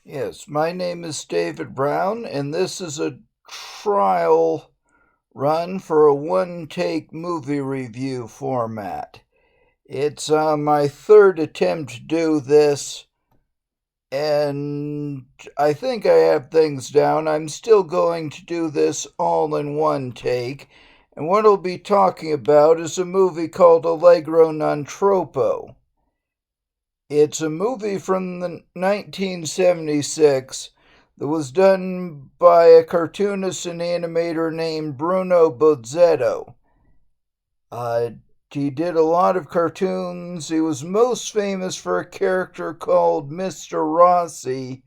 Yes, my name is David Brown, and this is a trial run for a one take movie review format. It's my third attempt to do this, and I think I have things down. I'm still going to do this all in one take, and what I'll be talking about is a movie called Allegro Non Troppo. It's a movie from the 1976 that was done by a cartoonist and animator named Bruno Bozzetto. Uh, he did a lot of cartoons. He was most famous for a character called Mr. Rossi,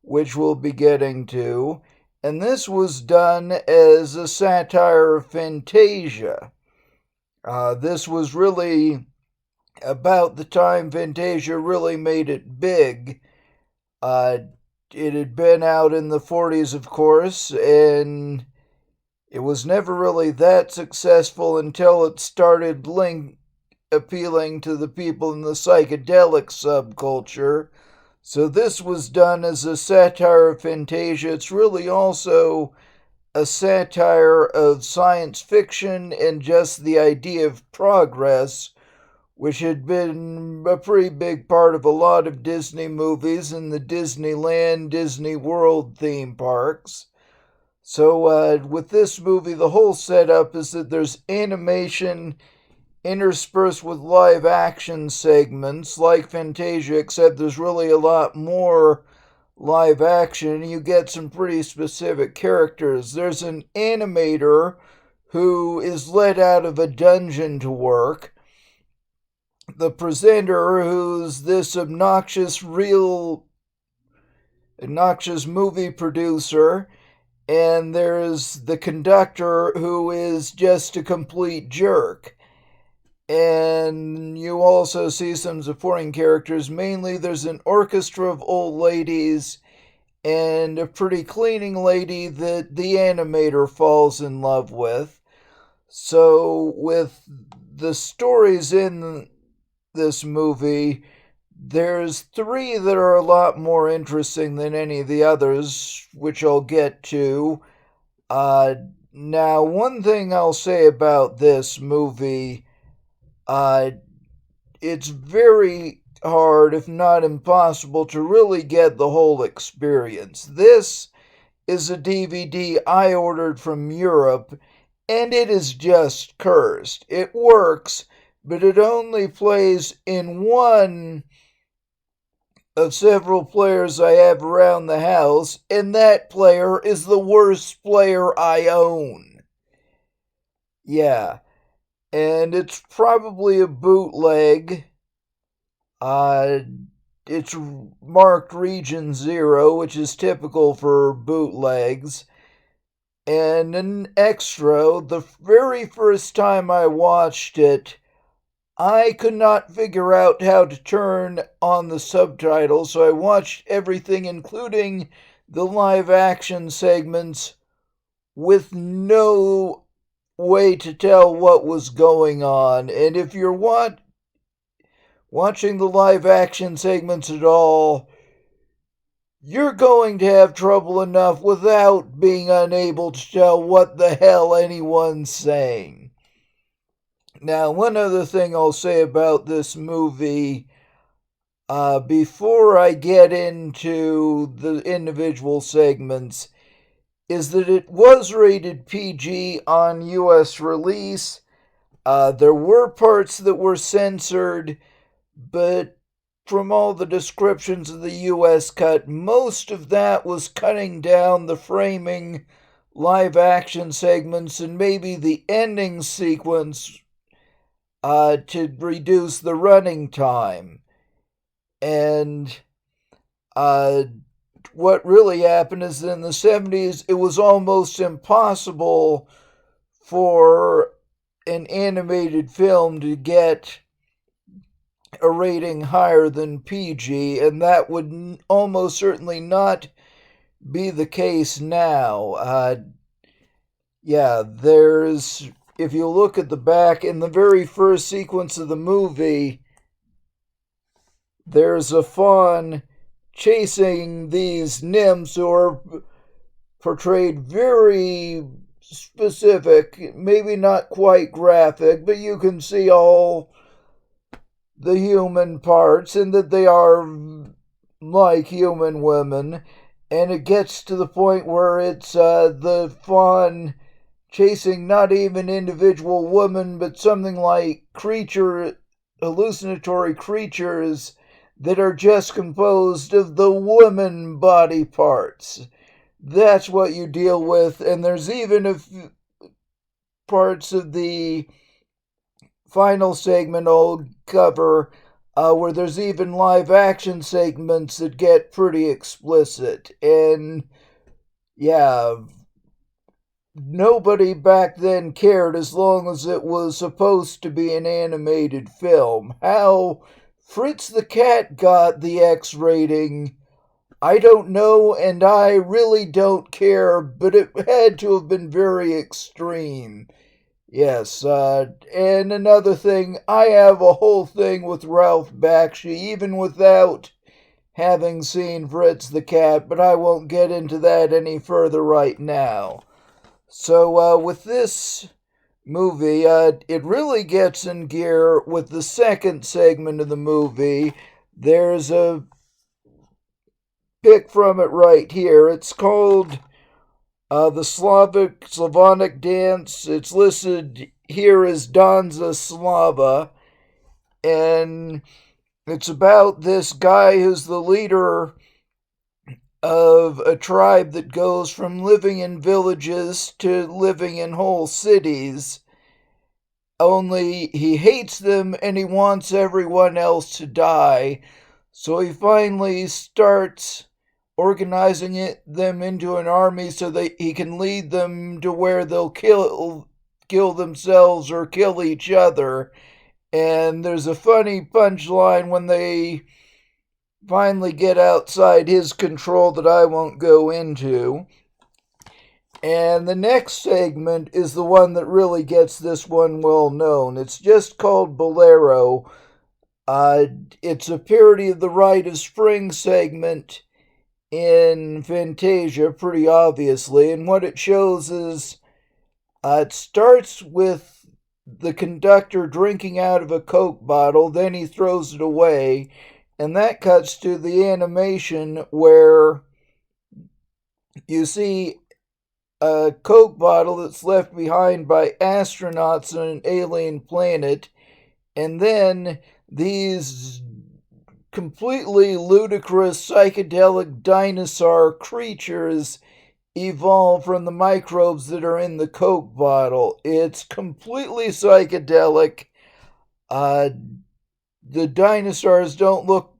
which we'll be getting to. And this was done as a satire of Fantasia. This was really about the time Fantasia really made it big. Uh, it had been out in the 40s, of course, and it was never really that successful until it started appealing to the people in the psychedelic subculture. So this was done as a satire of Fantasia. It's really also a satire of science fiction and just the idea of progress, which had been a pretty big part of a lot of Disney movies and the Disneyland, Disney World theme parks. So, with this movie, the whole setup is that there's animation interspersed with live action segments like Fantasia, except there's really a lot more live action. You get some pretty specific characters. There's an animator who is let out of a dungeon to work. The presenter, who's this obnoxious movie producer, and there's the conductor, who is just a complete jerk. And you also see some supporting characters. Mainly, there's an orchestra of old ladies and a pretty cleaning lady that the animator falls in love with. So, with the stories in this movie, there's three that are a lot more interesting than any of the others, which I'll get to. Uh, Now, one thing I'll say about this movie, uh, it's very hard, if not impossible, to really get the whole experience. This is a DVD I ordered from Europe, and it is just cursed. It works, but it only plays in one of several players I have around the house, and that player is the worst player I own. Yeah, and it's probably a bootleg. Uh, it's marked Region Zero, which is typical for bootlegs. And an extra, the very first time I watched it, I could not figure out how to turn on the subtitles, so I watched everything, including the live action segments, with no way to tell what was going on. And if you're watching the live action segments at all, you're going to have trouble enough without being unable to tell what the hell anyone's saying. Now, one other thing I'll say about this movie, before I get into the individual segments, is that it was rated PG on US release. There were parts that were censored, but from all the descriptions of the US cut, most of that was cutting down the framing live action segments and maybe the ending sequence to reduce the running time. And uh, what really happened is that in the 70s, it was almost impossible for an animated film to get a rating higher than PG, and that would almost certainly not be the case now. Yeah, if you look at the back, in the very first sequence of the movie, there's a fawn chasing these nymphs who are portrayed very specific, maybe not quite graphic, but you can see all the human parts and that they are like human women. And it gets to the point where it's the fawn chasing not even individual women, but something like hallucinatory creatures that are just composed of the woman body parts. That's what you deal with, and there's even parts of the final segment I'll cover where there's even live action segments that get pretty explicit. And yeah, nobody back then cared as long as it was supposed to be an animated film. How Fritz the Cat got the X rating, I don't know, and I really don't care, but it had to have been very extreme. Yes, and another thing, I have a whole thing with Ralph Bakshi, even without having seen Fritz the Cat, but I won't get into that any further right now. So, with this movie, it really gets in gear with the second segment of the movie. There's a pick from it right here. It's called the Slavonic dance. It's listed here as Danza Slava, and it's about this guy who's the leader of a tribe that goes from living in villages to living in whole cities. Only he hates them and he wants everyone else to die. So he finally starts organizing them into an army so that he can lead them to where they'll kill themselves or kill each other. And there's a funny punchline when they finally get outside his control that I won't go into. And the next segment is the one that really gets this one well known. It's just called Bolero. It's a parody of the Rite of Spring segment in Fantasia, pretty obviously. And what it shows is it starts with the conductor drinking out of a Coke bottle, then he throws it away. And that cuts to the animation where you see a Coke bottle that's left behind by astronauts on an alien planet, and then these completely ludicrous psychedelic dinosaur creatures evolve from the microbes that are in the Coke bottle. It's completely psychedelic. The dinosaurs don't look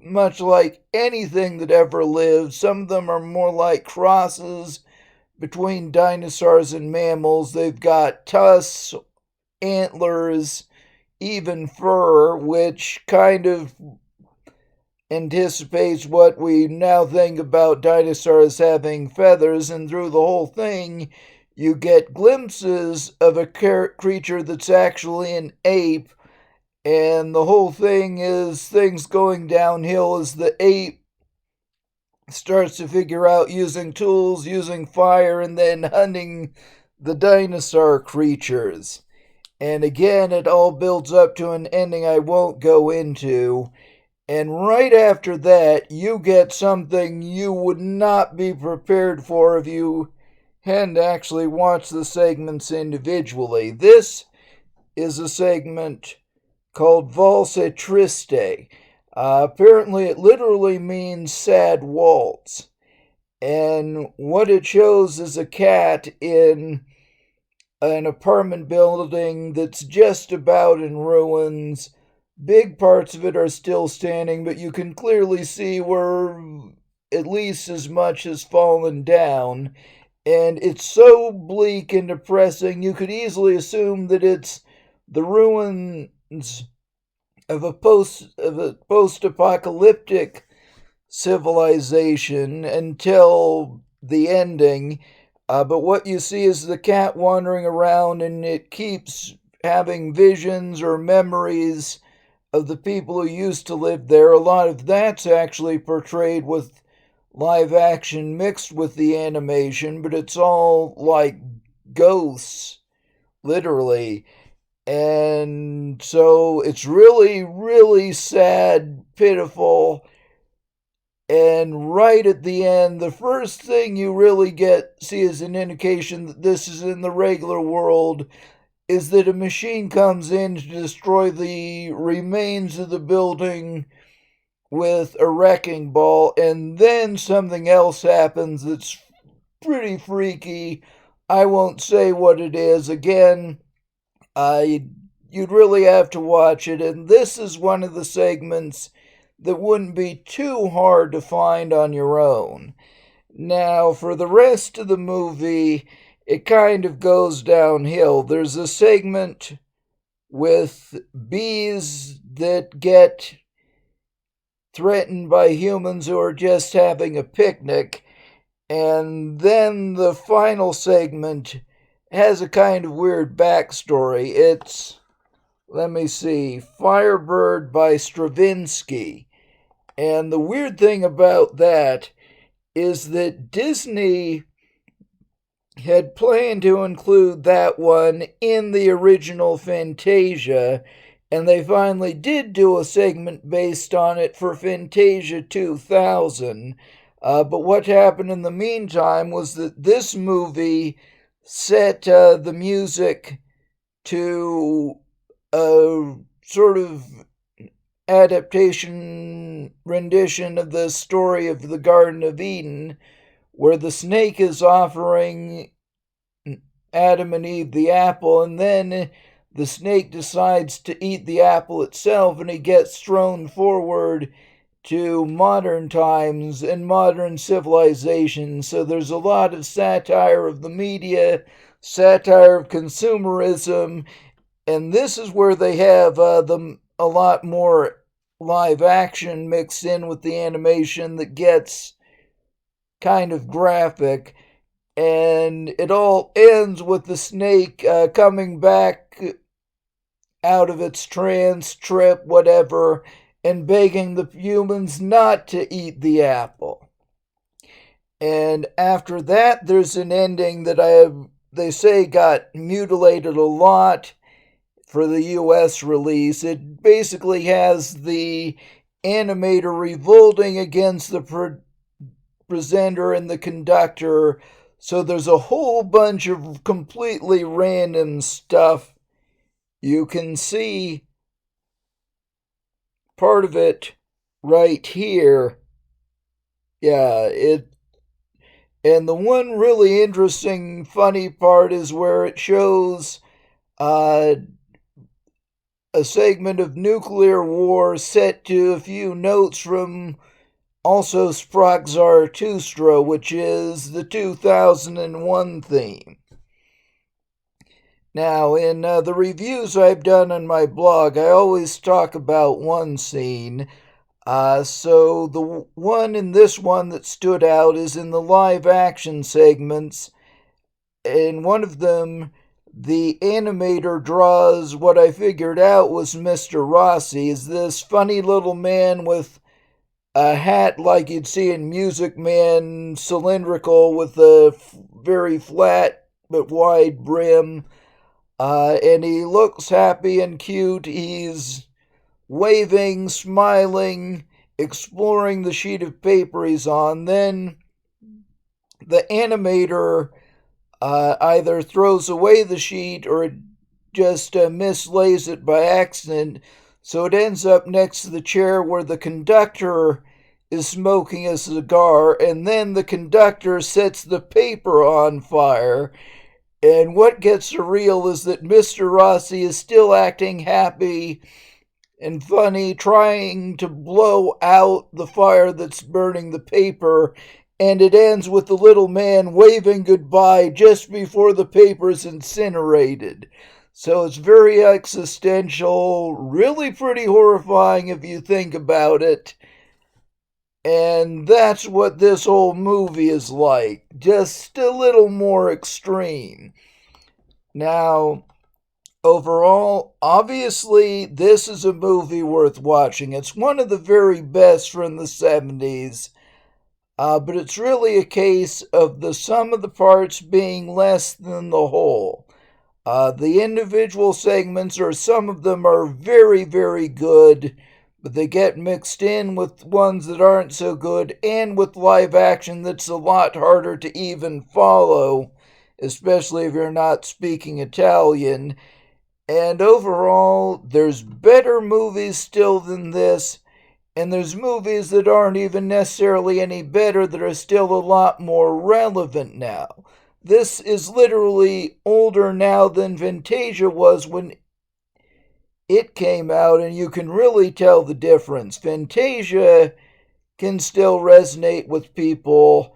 much like anything that ever lived. Some of them are more like crosses between dinosaurs and mammals. They've got tusks, antlers, even fur, which kind of anticipates what we now think about dinosaurs having feathers. And through the whole thing, you get glimpses of a creature that's actually an ape. And the whole thing is things going downhill as the ape starts to figure out using tools, using fire, and then hunting the dinosaur creatures. And again, it all builds up to an ending I won't go into. And right after that, you get something you would not be prepared for if you hadn't actually watched the segments individually. This is a segment called Vulcitriste. Apparently, it literally means sad waltz. And what it shows is a cat in an apartment building that's just about in ruins. Big parts of it are still standing, but you can clearly see where at least as much has fallen down. And it's so bleak and depressing, you could easily assume that it's the ruins of a post-apocalyptic civilization until the ending. But what you see is the cat wandering around, and it keeps having visions or memories of the people who used to live there. A lot of that's actually portrayed with live action mixed with the animation, but it's all like ghosts, literally. And so it's really, really sad, pitiful. And right at the end, the first thing you really see as an indication that this is in the regular world is that a machine comes in to destroy the remains of the building with a wrecking ball, and then something else happens that's pretty freaky. I won't say what it is. Again, you'd really have to watch it, and this is one of the segments that wouldn't be too hard to find on your own. Now, for the rest of the movie, it kind of goes downhill. There's a segment with bees that get threatened by humans who are just having a picnic, and then the final segment has a kind of weird backstory. It's, let me see, Firebird by Stravinsky. And the weird thing about that is that Disney had planned to include that one in the original Fantasia, and they finally did do a segment based on it for Fantasia 2000. But what happened in the meantime was that this movie set the music to a sort of adaptation rendition of the story of the Garden of Eden, where the snake is offering Adam and Eve the apple, and then the snake decides to eat the apple itself, and he gets thrown forward to modern times and modern civilization. So there's a lot of satire of the media, satire of consumerism, and this is where they have a lot more live action mixed in with the animation that gets kind of graphic. And it all ends with the snake coming back out of its trance trip, whatever, and begging the humans not to eat the apple. And after that, there's an ending that they say got mutilated a lot for the US release. It basically has the animator revolting against the presenter and the conductor. So there's a whole bunch of completely random stuff. You can see part of it right here. Yeah, and the one really interesting, funny part is where it shows a segment of nuclear war set to a few notes from also Sprach Zarathustra, which is the 2001 theme. Now, in the reviews I've done on my blog, I always talk about one scene. So the one in this one that stood out is in the live action segments. In one of them, the animator draws what I figured out was Mr. Rossi, is this funny little man with a hat like you'd see in Music Man, cylindrical with a very flat but wide brim. And he looks happy and cute. He's waving, smiling, exploring the sheet of paper he's on. Then the animator either throws away the sheet or just mislays it by accident. So it ends up next to the chair where the conductor is smoking a cigar, and then the conductor sets the paper on fire. And what gets surreal is that Mr. Rossi is still acting happy and funny, trying to blow out the fire that's burning the paper, and it ends with the little man waving goodbye just before the paper's incinerated. So it's very existential, really pretty horrifying if you think about it. And that's what this whole movie is like, just a little more extreme. Now, Overall, obviously, this is a movie worth watching. It's one of the very best from the 70s, but it's really a case of the sum of the parts being less than the whole. The individual segments, or some of them, are very, very good, but they get mixed in with ones that aren't so good, and with live action that's a lot harder to even follow, especially if you're not speaking Italian. And overall, there's better movies still than this, and there's movies that aren't even necessarily any better that are still a lot more relevant now. This is literally older now than Fantasia was when it came out, and you can really tell the difference. Fantasia can still resonate with people,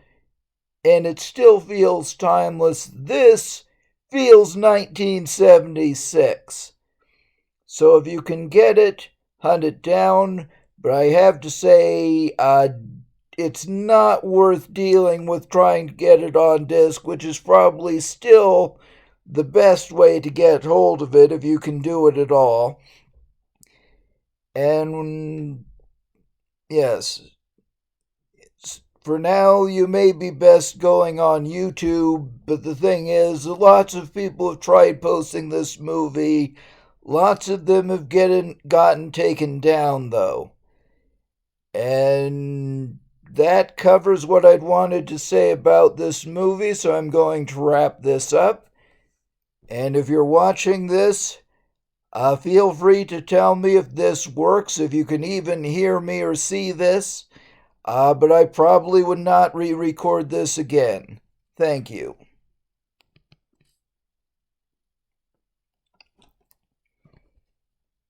and it still feels timeless. This feels 1976. So if you can get it, hunt it down. But I have to say, it's not worth dealing with trying to get it on disc, which is probably still the best way to get hold of it if you can do it at all. And yes, for now, you may be best going on YouTube, but the thing is, lots of people have tried posting this movie. Lots of them have gotten taken down, though. And that covers what I'd wanted to say about this movie, so I'm going to wrap this up. And if you're watching this, feel free to tell me if this works, if you can even hear me or see this. But I probably would not re-record this again. Thank you.